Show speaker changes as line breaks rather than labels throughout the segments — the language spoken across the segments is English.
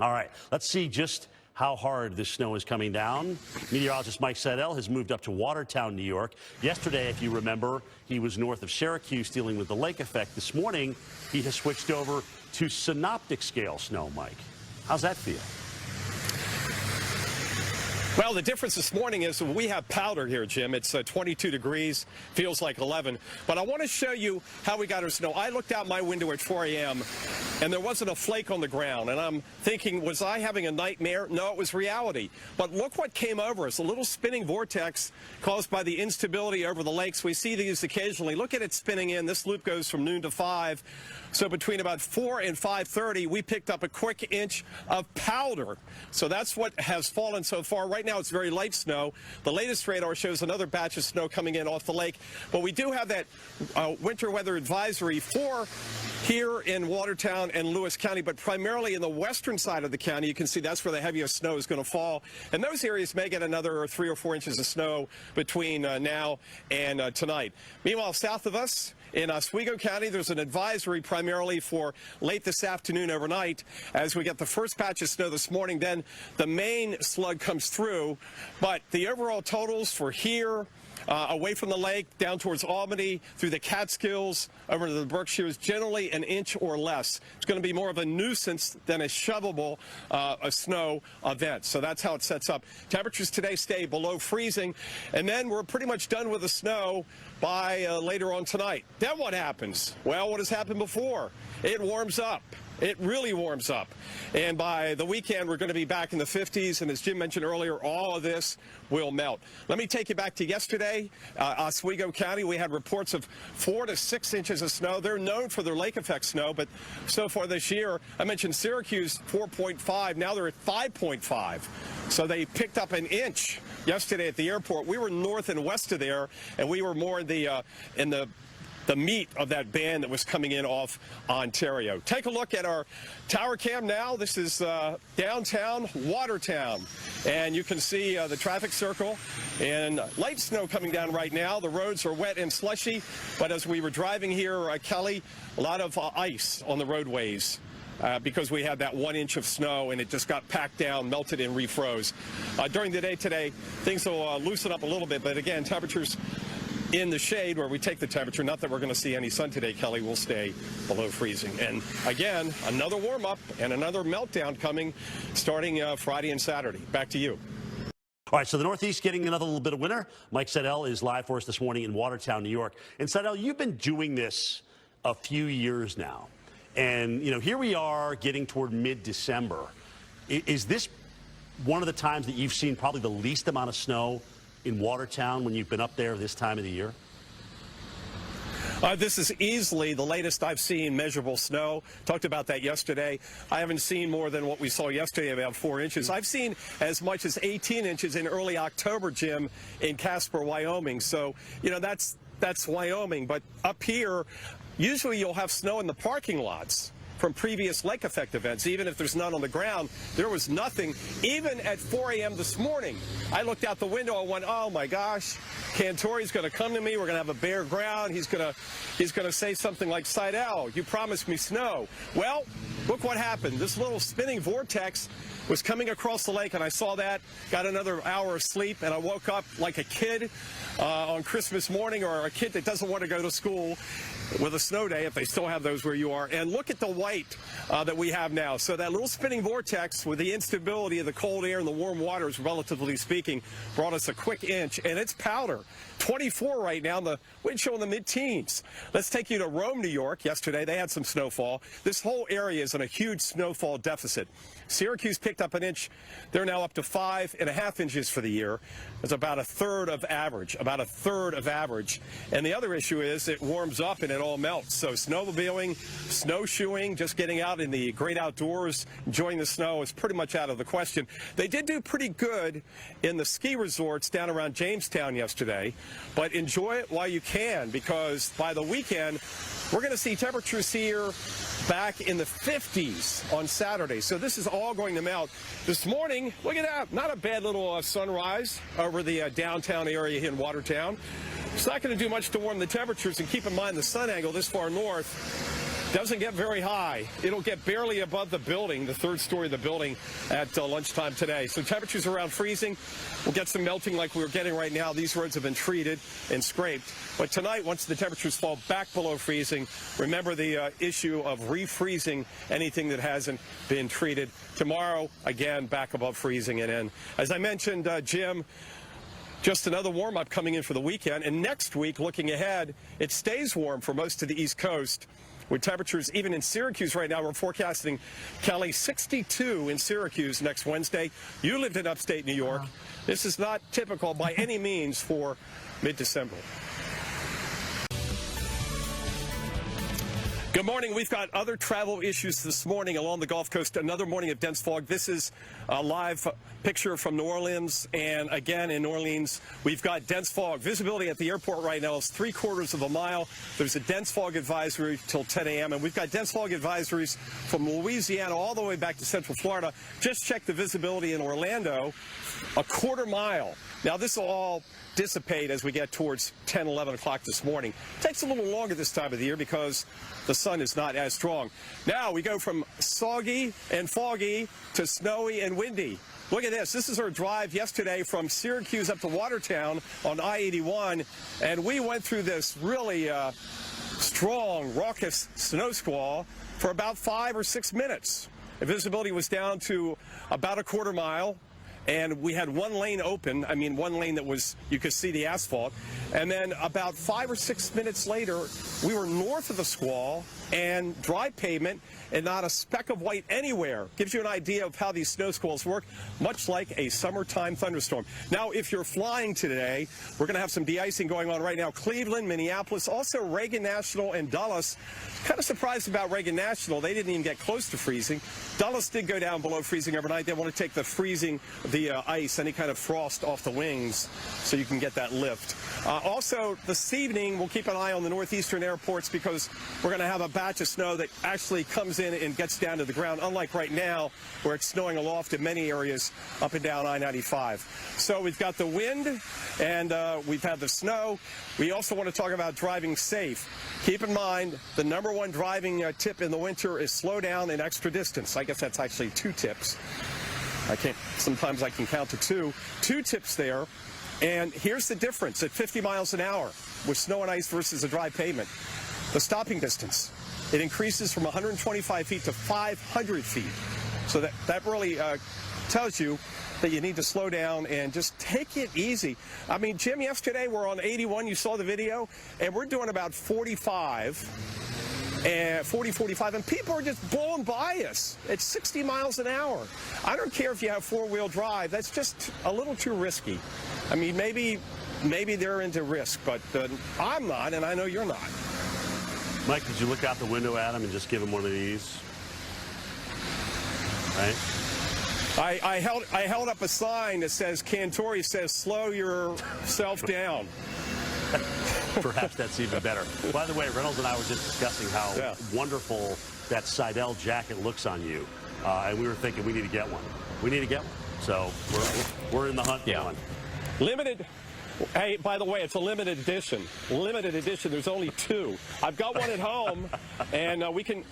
All right, let's see just how hard this snow is coming down. Meteorologist Mike Seidel has moved up to Watertown, New York. Yesterday, if you remember, he was north of Syracuse dealing with the lake effect. This morning, he has switched over to synoptic scale snow, Mike. How's that feel?
Well, the difference this morning is we have powder here, Jim. It's 22 degrees, feels like 11. But I want to show you how we got our snow. I looked out my window at 4 a.m., and there wasn't a flake on the ground. And I'm thinking, was I having a nightmare? No, it was reality. But look what came over us, a little spinning vortex caused by the instability over the lakes. We see these occasionally. Look at it spinning in. This loop goes from noon to 5. So between about 4 and 5:30, we picked up a quick inch of powder. So that's what has fallen so far. Right now, it's very light snow. The latest radar shows another batch of snow coming in off the lake. But we do have that winter weather advisory for here in Watertown and Lewis County, but primarily in the western side of the county. You can see that's where the heaviest snow is going to fall. And those areas may get another 3 or 4 inches of snow between now and tonight. Meanwhile, south of us, in Oswego County, there's an advisory primarily for late this afternoon overnight as we get the first patch of snow this morning. Then the main slug comes through. But the overall totals for here, away from the lake, down towards Albany, through the Catskills, over to the Berkshires, generally an inch or less. It's going to be more of a nuisance than a shovelable snow event. So that's how it sets up. Temperatures today stay below freezing, and then we're pretty much done with the snow by later on tonight. Then what happens? Well, what has happened before? It warms up. It really warms up. And by the weekend, we're going to be back in the 50s. And as Jim mentioned earlier, all of this will melt. Let me take you back to yesterday. Oswego County, we had reports of 4 to 6 inches of snow. They're known for their lake effect snow, but so far this year, I mentioned Syracuse 4.5. Now they're at 5.5. So they picked up an inch yesterday at the airport. We were north and west of there, and we were more in the meat of that band that was coming in off Ontario. Take a look at our tower cam now. This is downtown Watertown. And you can see the traffic circle and light snow coming down right now. The roads are wet and slushy. But as we were driving here, Kelly, a lot of ice on the roadways. Because we had that 1 inch of snow and it just got packed down, melted and refroze. During the day today, things will loosen up a little bit. But again, temperatures in the shade where we take the temperature, not that we're going to see any sun today, Kelly, will stay below freezing. And again, another warm-up and another meltdown coming starting Friday and Saturday. Back to you.
All right, so the Northeast getting another little bit of winter. Mike Seidel is live for us this morning in Watertown, New York. And Seidel, you've been doing this a few years now. And, you know, here we are getting toward mid-December. Is this one of the times that you've seen probably the least amount of snow in Watertown when you've been up there this time of the year?
This is easily the latest I've seen measurable snow. Talked about that yesterday. I haven't seen more than what we saw yesterday, about 4 inches. I've seen as much as 18 inches in early October, Jim, in Casper, Wyoming. So, you know, that's Wyoming. But up here, usually you'll have snow in the parking lots from previous lake effect events. Even if there's none on the ground, there was nothing. Even at 4 a.m. this morning, I looked out the window and went, oh my gosh, Cantori's going to come to me. We're going to have a bare ground. He's going to say something like, Seidel, you promised me snow. Well, look what happened. This little spinning vortex was coming across the lake, and I saw that, got another hour of sleep, and I woke up like a kid on Christmas morning, or a kid that doesn't want to go to school with a snow day, if they still have those where you are. And look at the white that we have now. So that little spinning vortex with the instability of the cold air and the warm waters, relatively speaking, brought us a quick inch. And it's powder. 24 right now, the wind chill in the mid-teens. Let's take you to Rome, New York. Yesterday, they had some snowfall. This whole area is in a huge snowfall deficit. Syracuse picked up an inch. They're now up to 5.5 inches for the year. It's about a third of average, And the other issue is it warms up and it all melts. So snowmobiling, snowshoeing, just getting out in the great outdoors, enjoying the snow is pretty much out of the question. They did do pretty good in the ski resorts down around Jamestown yesterday, but enjoy it while you can, because by the weekend, we're going to see temperatures here back in the 50s on Saturday. So this is all going to melt. This morning, look at that. Not a bad little sunrise over the downtown area here in Watertown. It's not going to do much to warm the temperatures, and keep in mind the sun angle this far north doesn't get very high. It'll get barely above the building, the third story of the building at lunchtime today. So temperatures around freezing. We'll get some melting like we're getting right now. These roads have been treated and scraped. But tonight, once the temperatures fall back below freezing, remember the issue of refreezing anything that hasn't been treated. Tomorrow, again, back above freezing and in. As I mentioned, Jim, just another warm-up coming in for the weekend. And next week, looking ahead, it stays warm for most of the East Coast, with temperatures even in Syracuse right now. We're forecasting, Kelly, 62 in Syracuse next Wednesday. You lived in upstate New York. This is not typical by any means for mid-December. Good morning. We've got other travel issues this morning along the Gulf Coast. Another morning of dense fog. This is a live picture from New Orleans. And again, in New Orleans, we've got dense fog. Visibility at the airport right now is 3/4 of a mile. There's a dense fog advisory till 10 a.m. And we've got dense fog advisories from Louisiana all the way back to Central Florida. Just check the visibility in Orlando, a 1/4 mile. Now, this will all dissipate as we get towards 10, 11 o'clock this morning. Takes a little longer this time of the year because the sun is not as strong. Now we go from soggy and foggy to snowy and windy. Look at this. This is our drive yesterday from Syracuse up to Watertown on I-81, and we went through this really strong, raucous snow squall for about 5 or 6 minutes. The visibility was down to about a 1/4 mile. And we had one lane open, one lane that was, you could see the asphalt. And then about 5 or 6 minutes later, we were north of the squall and dry pavement and not a speck of white anywhere. Gives you an idea of how these snow squalls work, much like a summertime thunderstorm. Now, if you're flying today, we're going to have some de-icing going on right now. Cleveland, Minneapolis, also Reagan National and Dulles. Kind of surprised about Reagan National. They didn't even get close to freezing. Dulles did go down below freezing overnight. They want to take the freezing, the ice, any kind of frost off the wings so you can get that lift. Also, this evening, we'll keep an eye on the northeastern airports because we're going to have a batch of snow that actually comes in and gets down to the ground, unlike right now where it's snowing aloft in many areas up and down I-95. So we've got the wind and we've had the snow. We also want to talk about driving safe. Keep in mind, the #1 driving tip in the winter is slow down and extra distance. I guess that's actually 2 tips. Sometimes I can count to 2. 2 tips there. And here's the difference at 50 miles an hour with snow and ice versus a dry pavement. The stopping distance, it increases from 125 feet to 500 feet. So that really tells you that you need to slow down and just take it easy. Jim, yesterday we're on 81. You saw the video, and we're doing about 45. And 40, 45, and people are just blowing by us at 60 miles an hour. I don't care if you have 4-wheel drive. That's just a little too risky. Maybe they're into risk, but I'm not, and I know you're not.
Mike, did you look out the window at him and just give him one of these? Right?
I held up a sign that says, Cantori says, slow yourself down.
Perhaps that's even better. By the way, Reynolds and I were just discussing how wonderful that Seidel jacket looks on you. And we were thinking we need to get one. We need to get one. So we're in the hunt for one.
Limited. Hey, by the way, it's a limited edition. Limited edition. There's only 2. I've got one at home, and we can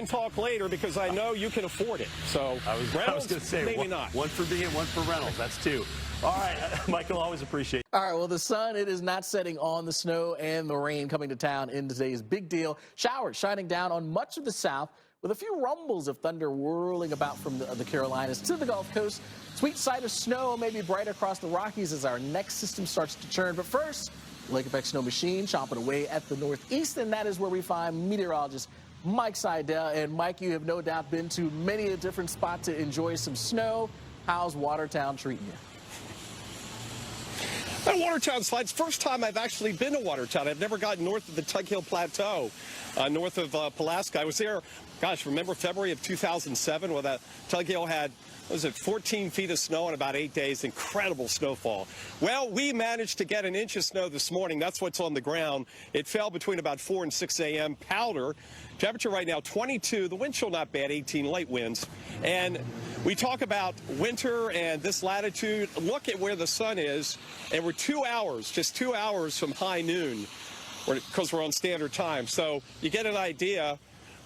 talk later because I know you can afford it. So
I was going to say
maybe not.
One for me and one for Reynolds. That's 2. All right, Michael, always appreciate it.
All right, well, the sun, it is not setting on the snow and the rain coming to town in today's big deal. Showers shining down on much of the south with a few rumbles of thunder whirling about from the Carolinas to the Gulf Coast. Sweet sight of snow maybe bright across the Rockies as our next system starts to churn. But first, Lake Effect Snow Machine chomping away at the northeast, and that is where we find meteorologist Mike Seidel. And Mike, you have no doubt been to many a different spot to enjoy some snow. How's Watertown treating you?
Watertown's fine. It's the first time I've actually been to Watertown. I've never gotten north of the Tug Hill Plateau, north of Pulaski. I was there, remember February of 2007 when that Tug Hill had, 14 feet of snow in about 8 days, incredible snowfall. Well, we managed to get an inch of snow this morning. That's what's on the ground. It fell between about 4 and 6 a.m. Powder. Temperature right now, 22. The wind chill not bad, 18 light winds. And we talk about winter and this latitude. Look at where the sun is. And we're 2 hours, just 2 hours from high noon. because we're on standard time. So you get an idea,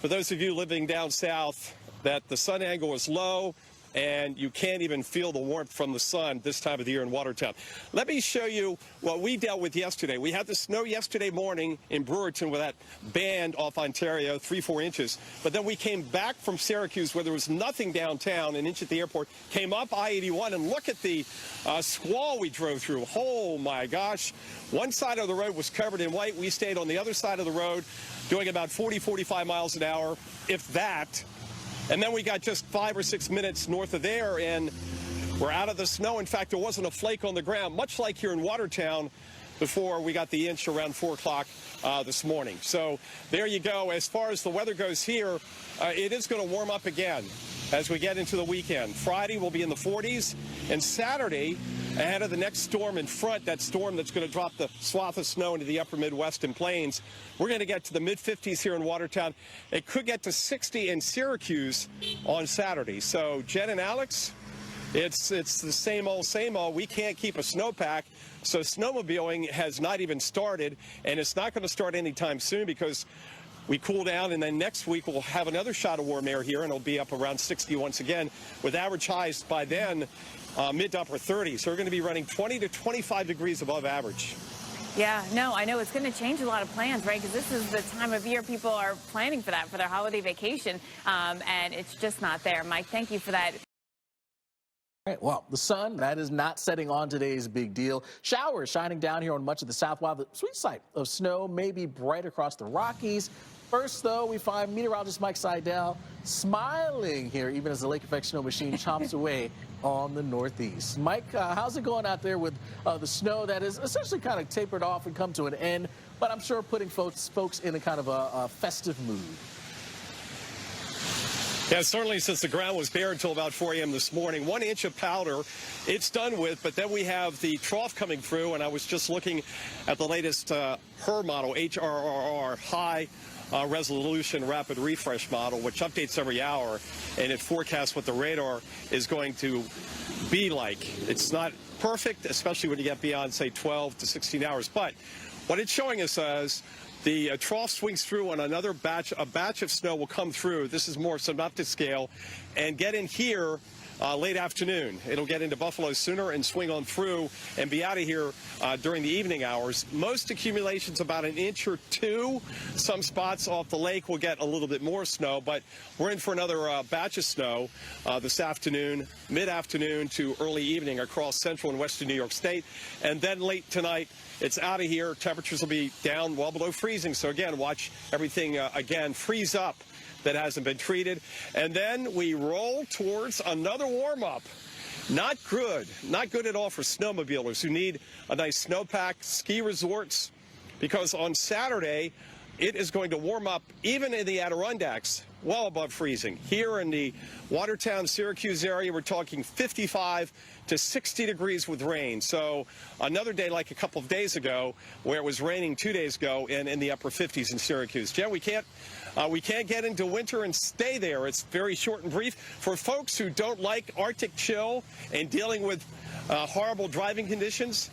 for those of you living down south, that the sun angle is low, and you can't even feel the warmth from the sun this time of the year in Watertown. Let me show you what we dealt with yesterday. We had the snow yesterday morning in Brewerton with that band off Ontario, 3-4 inches. But then we came back from Syracuse where there was nothing downtown, an inch at the airport, came up I-81, and look at the squall we drove through. Oh, my gosh. One side of the road was covered in white. We stayed on the other side of the road doing about 40, 45 miles an hour, if that. And then we got just 5 or 6 minutes north of there, and we're out of the snow. In fact, there wasn't a flake on the ground, much like here in Watertown before we got the inch around 4 o'clock this morning. So there you go. As far as the weather goes here, it is going to warm up again as we get into the weekend. Friday will be in the 40s, and Saturday, ahead of the next storm in front, that storm that's going to drop the swath of snow into the upper Midwest and plains, we're going to get to the mid-50s here in Watertown. It could get to 60 in Syracuse on Saturday. So, Jen and Alex, it's the same old, same old. We can't keep a snowpack. So snowmobiling has not even started, and it's not going to start anytime soon because we cool down, and then next week we'll have another shot of warm air here, and it'll be up around 60 once again, with average highs by then mid to upper 30s. So we're going to be running 20 to 25 degrees above average.
Yeah, no, I know it's going to change a lot of plans, right? Because this is the time of year people are planning for that, for their holiday vacation, and it's just not there. Mike, thank you for that.
All right, well, the sun, that is not setting on today's big deal. Showers shining down here on much of the south, while the sweet sight of snow may be bright across the Rockies. First, though, we find meteorologist Mike Seidel smiling here, even as the lake effect snow machine chomps away on the northeast. Mike, how's it going out there with the snow that is essentially kind of tapered off and come to an end, but I'm sure putting folks in a kind of a festive mood?
Yeah, certainly since the ground was bare until about 4 a.m. this morning. 1 inch of powder, it's done with, but then we have the trough coming through, and I was just looking at the latest HRR model, HRRR, high resolution rapid refresh model, which updates every hour, and it forecasts what the radar is going to be like. It's not perfect, especially when you get beyond, say, 12 to 16 hours, but what it's showing us is the trough swings through on another batch. A batch of snow will come through. This is more synoptic scale, and get in here late afternoon. It'll get into Buffalo sooner and swing on through and be out of here during the evening hours. Most accumulations about an inch or two. Some spots off the lake will get a little bit more snow, but we're in for another batch of snow this afternoon, mid-afternoon to early evening across central and western New York State. And then late tonight, it's out of here. Temperatures will be down well below freezing. So again, watch everything again freeze up that hasn't been treated. And then we roll towards another warm-up. Not good at all for snowmobilers who need a nice snowpack, ski resorts, because on Saturday, it is going to warm up even in the Adirondacks, well above freezing. Here in the Watertown, Syracuse area, we're talking 55 to 60 degrees with rain. So another day like a couple of days ago where it was raining 2 days ago and in the upper 50s in Syracuse. Jen, we can't get into winter and stay there. It's very short and brief. For folks who don't like Arctic chill and dealing with horrible driving conditions,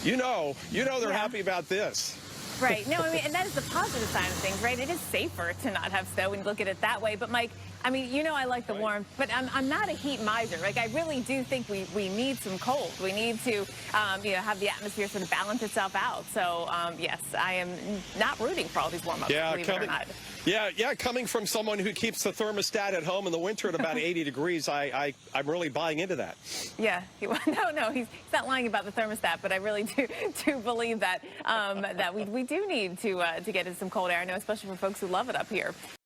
you know they're happy about this.
Right. No, I mean, and that is the positive side of things, right? It is safer to not have snow when you look at it that way. But, Mike, I mean, I like the warmth, but I'm not a heat miser. Like, I really do think we need some cold. We need to, have the atmosphere sort of balance itself out. So, yes, I am not rooting for all these warm-ups, believe it or not.
Yeah, coming from someone who keeps the thermostat at home in the winter at about 80 degrees, I'm really buying into that.
Yeah. No, he's not lying about the thermostat, but I really do believe that that we do need to get in some cold air. I know, especially for folks who love it up here.